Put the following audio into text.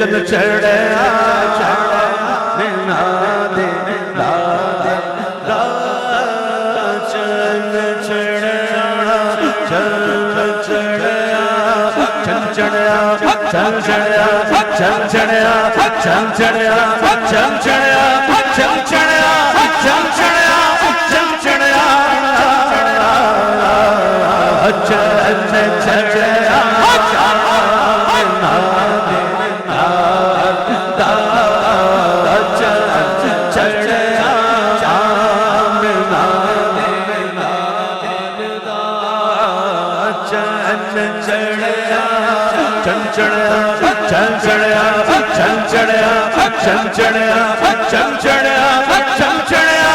چند چڑھیا نادے چند چڑھیا چند چڑھیا چند چڑھیا چند چڑھیا چند چڑھیا چند چڑھیا چند چڑھیا چند چڑھیا چند چڑھیا چند چڑھیا چند چڑھیا چند چڑھیا چند چڑھیا چند چڑھیا